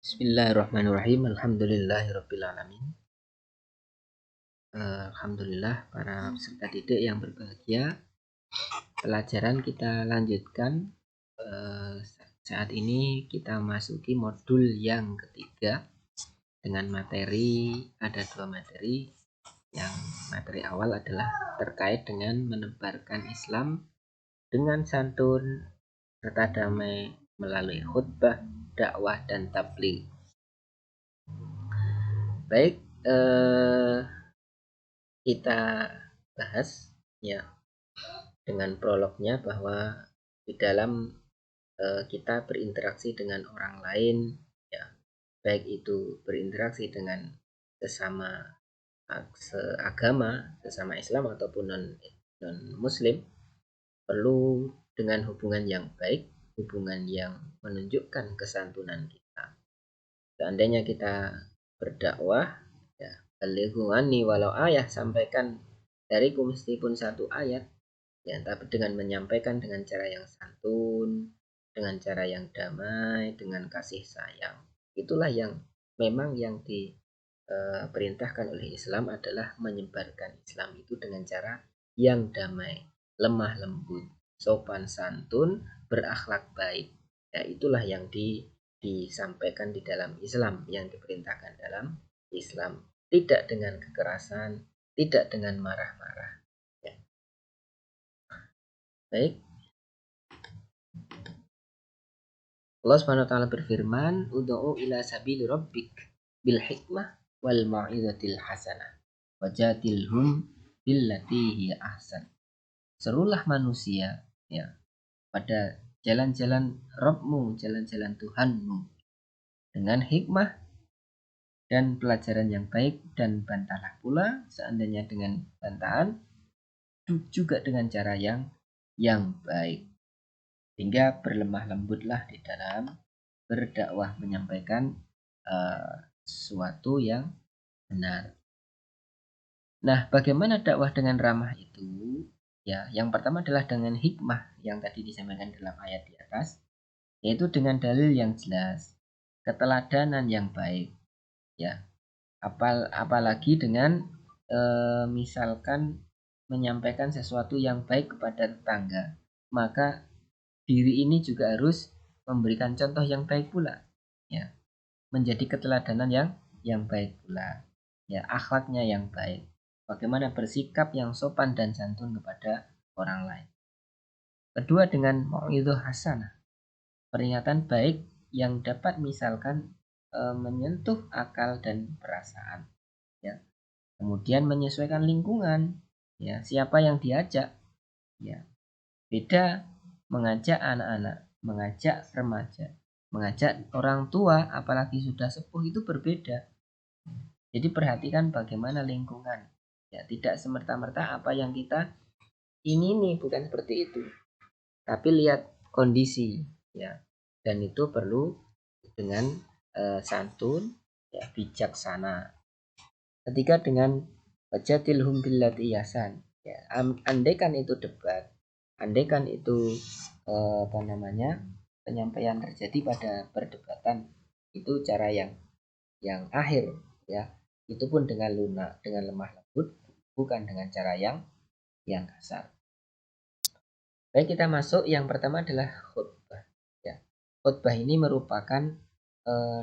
Bismillahirrahmanirrahim. Alhamdulillahirabbil alamin. Alhamdulillah para peserta didik yang berbahagia. Pelajaran kita lanjutkan. Saat ini kita masuki modul yang ketiga dengan materi, ada dua materi. Yang materi awal adalah terkait dengan menebarkan Islam dengan santun serta damai melalui khutbah, dakwah dan tabligh. Baik, kita bahas ya dengan prolognya bahwa di dalam kita berinteraksi dengan orang lain, ya baik itu berinteraksi dengan sesama seagama, sesama Islam ataupun non Muslim, perlu dengan hubungan yang baik, hubungan yang menunjukkan kesantunan kita. Seandainya kita berdakwah, ya balighu anni walau ayat, sampaikan dariku meskipun satu ayat, ya tapi dengan menyampaikan dengan cara yang santun, dengan cara yang damai, dengan kasih sayang. Itulah yang memang yang diperintahkan oleh Islam adalah menyebarkan Islam itu dengan cara yang damai, lemah lembut, sopan santun, berakhlak baik. Ya itulah yang disampaikan di dalam Islam, yang diperintahkan dalam Islam. Tidak dengan kekerasan, tidak dengan marah-marah. Ya. Baik. Allah Subhanahu wa taala berfirman, "Ud'u ila sabili rabbik bil hikmah wal mau'izatil hasanah wajadilhum billati hiya ahsan." Serulah manusia ya pada jalan-jalan Rabbmu, jalan-jalan Tuhanmu dengan hikmah dan pelajaran yang baik, dan bantahlah pula seandainya dengan bantahan juga dengan cara yang baik. Hingga berlemah lembutlah di dalam berdakwah, menyampaikan sesuatu yang benar. Nah, bagaimana dakwah dengan ramah itu? Ya, yang pertama adalah dengan hikmah yang tadi disampaikan dalam ayat di atas, yaitu dengan dalil yang jelas, keteladanan yang baik. Ya, apalagi dengan misalkan menyampaikan sesuatu yang baik kepada tetangga, maka diri ini juga harus memberikan contoh yang baik pula, ya, menjadi keteladanan yang baik pula, ya, akhlaknya yang baik, bagaimana bersikap yang sopan dan santun kepada orang lain. Kedua, dengan mau'izah hasanah, peringatan baik yang dapat misalkan menyentuh akal dan perasaan, ya. Kemudian menyesuaikan lingkungan, ya, siapa yang diajak, ya. Beda mengajak anak-anak, mengajak remaja, mengajak orang tua, apalagi sudah sepuh, itu berbeda. Jadi perhatikan bagaimana lingkungan, ya, tidak semerta-merta apa yang kita ingini, bukan seperti itu, tapi lihat kondisi, ya, dan itu perlu dengan santun, ya, bijaksana. Ketiga, dengan wajadilhum billati ihsan, ya, andaikan itu debat, andaikan itu penyampaian terjadi pada perdebatan, itu cara yang akhir, ya, itu pun dengan lunak, dengan lemah lembut, bukan dengan cara yang kasar. Baik, kita masuk. Yang pertama adalah khutbah, ya. Khutbah ini merupakan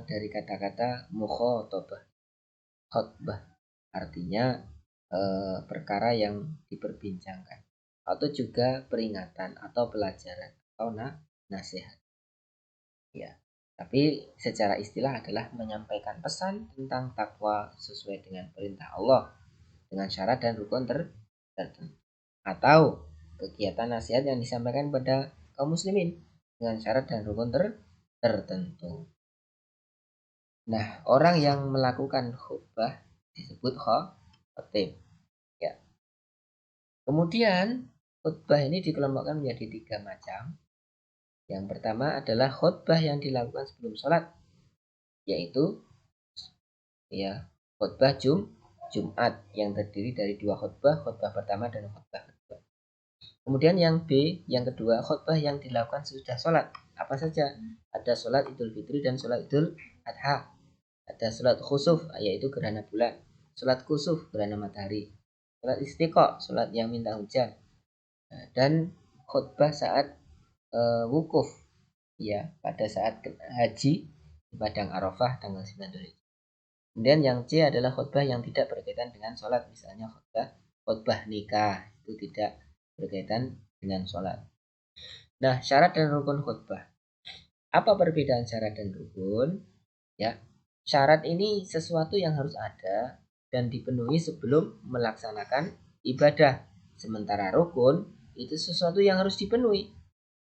dari kata-kata mukhatabah. Khutbah artinya perkara yang diperbincangkan, atau juga peringatan atau pelajaran atau nasihat, ya. Tapi secara istilah adalah menyampaikan pesan tentang takwa sesuai dengan perintah Allah dengan syarat dan rukun tertentu, atau kegiatan nasihat yang disampaikan pada kaum muslimin dengan syarat dan rukun tertentu. Nah, orang yang melakukan khutbah disebut khatib, ya. Kemudian khutbah ini dikelompokkan menjadi 3 macam. Yang pertama adalah khutbah yang dilakukan sebelum sholat, yaitu, ya, khutbah Jumat yang terdiri dari 2 khutbah, khutbah pertama dan khutbah kedua. Kemudian yang B, yang kedua, khutbah yang dilakukan sesudah sholat. Apa saja? Ada sholat Idul Fitri dan sholat Idul adha, ada sholat khusuf yaitu gerhana bulan, sholat kusuf gerhana matahari, sholat istiqo sholat yang minta hujan, dan khutbah saat wukuf ya pada saat haji di padang Arafah tanggal 9 Dzulhijjah. Kemudian yang C adalah khutbah yang tidak berkaitan dengan sholat, misalnya khutbah nikah itu tidak berkaitan dengan sholat. Nah, syarat dan rukun khutbah. Apa perbedaan syarat dan rukun? Ya, syarat ini sesuatu yang harus ada dan dipenuhi sebelum melaksanakan ibadah. Sementara rukun itu sesuatu yang harus dipenuhi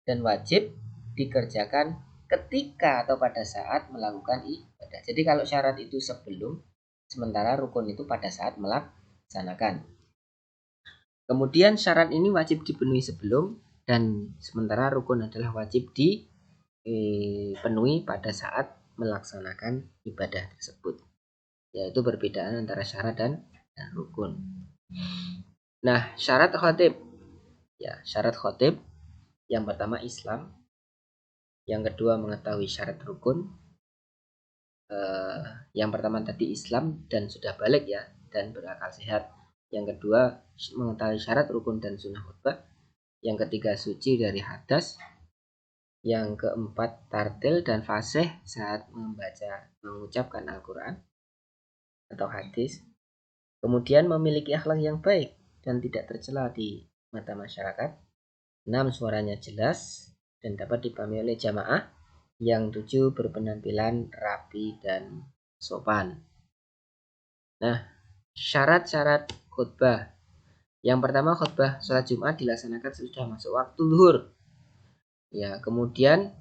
dan wajib dikerjakan ketika atau pada saat melakukan ibadah. Jadi kalau syarat itu sebelum, sementara rukun itu pada saat melaksanakan. Kemudian syarat ini wajib dipenuhi sebelum, dan sementara rukun adalah wajib dipenuhi pada saat melaksanakan ibadah tersebut. Yaitu perbedaan antara syarat dan rukun. Nah, syarat khotib. Ya, syarat khotib yang pertama Islam, yang kedua mengetahui syarat rukun. Yang pertama tadi Islam dan sudah balik ya dan berakal sehat. Yang kedua mengetahui syarat rukun dan sunnah khutbah. Yang ketiga suci dari hadas. Yang keempat tartil dan fasih saat mengucapkan Al-Quran atau hadis. Kemudian memiliki akhlak yang baik dan tidak tercela di mata masyarakat. 6. Suaranya jelas dan dapat dipahami oleh jamaah. Yang 7. Berpenampilan rapi dan sopan. Nah, syarat-syarat khutbah. Yang pertama, khutbah sholat Jumat dilaksanakan sudah masuk waktu zuhur. Ya, kemudian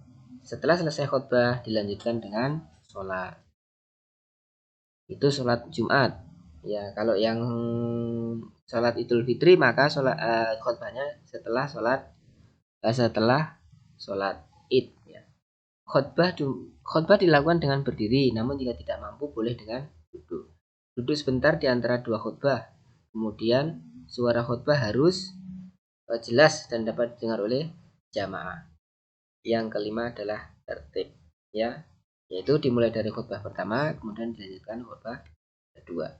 setelah selesai khutbah dilanjutkan dengan sholat. Itu sholat Jumat. Ya, kalau yang sholat Idul Fitri maka khutbahnya setelah sholat Id. Ya. Khutbah dilakukan dengan berdiri, namun jika tidak mampu boleh dengan duduk. Duduk sebentar di antara dua khutbah. Kemudian suara khutbah harus jelas dan dapat didengar oleh jamaah. Yang kelima adalah tertib, ya, yaitu dimulai dari khutbah pertama, kemudian dilanjutkan khutbah kedua.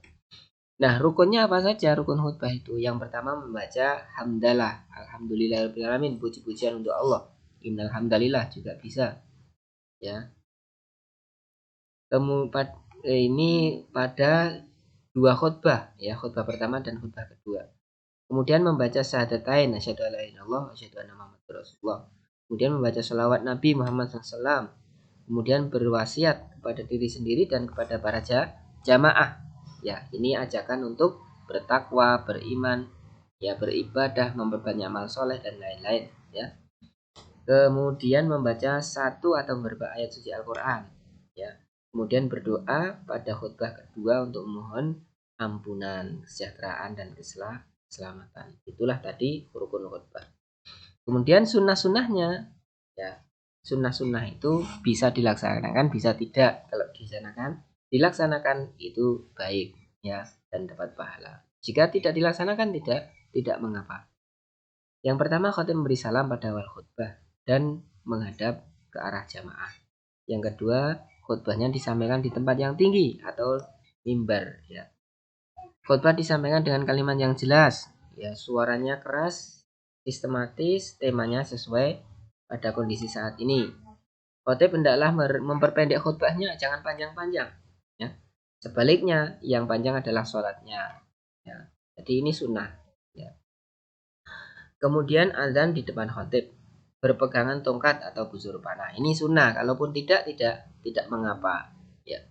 Nah, rukunnya apa saja rukun khutbah itu? Yang pertama membaca hamdalah, alhamdulillahirabbil alamin, puji-pujian untuk Allah. Innal hamdalillah juga bisa. Ya. Kemudian ini pada dua khutbah, ya, khutbah pertama dan khutbah kedua. Kemudian membaca syahadatain, asyhadu alla ilaha illallah wa asyhadu anna muhammadar rasulullah. Kemudian membaca shalawat Nabi Muhammad SAW. Kemudian berwasiat kepada diri sendiri dan kepada para jamaah. Ya, ini ajakan untuk bertakwa, beriman, ya, beribadah, memperbanyak amal soleh dan lain-lain. Ya. Kemudian membaca satu atau beberapa ayat suci Al-Quran. Ya. Kemudian berdoa pada khutbah kedua untuk memohon ampunan, kesejahteraan dan keselamatan. Itulah tadi rukun khutbah. Kemudian sunnah-sunnahnya, ya, sunnah-sunnah itu bisa dilaksanakan, bisa tidak. Kalau dilaksanakan itu baik, ya, dan dapat pahala. Jika tidak dilaksanakan tidak mengapa. Yang pertama, khatib memberi salam pada awal khutbah dan menghadap ke arah jamaah. Yang kedua, khutbahnya disampaikan di tempat yang tinggi atau mimbar, ya. Khutbah disampaikan dengan kalimat yang jelas, ya, suaranya keras, sistematis, temanya sesuai pada kondisi saat ini. Khotib hendaklah memperpendek khutbahnya, jangan panjang-panjang. Ya. Sebaliknya, yang panjang adalah sholatnya. Ya. Jadi ini sunnah. Ya. Kemudian azan di depan khotib, berpegangan tongkat atau busur panah. Ini sunnah. Kalaupun tidak mengapa. Ya.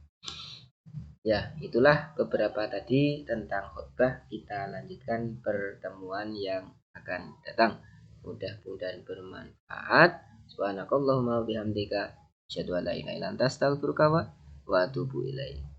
Ya, itulah beberapa tadi tentang khutbah. Kita lanjutkan pertemuan yang akan datang. Mudah-mudahan bermanfaat. Subhanakallahumma wa bihamdika asyhadu an la ilaha illa anta astaghfiruka wa atubu ilaik.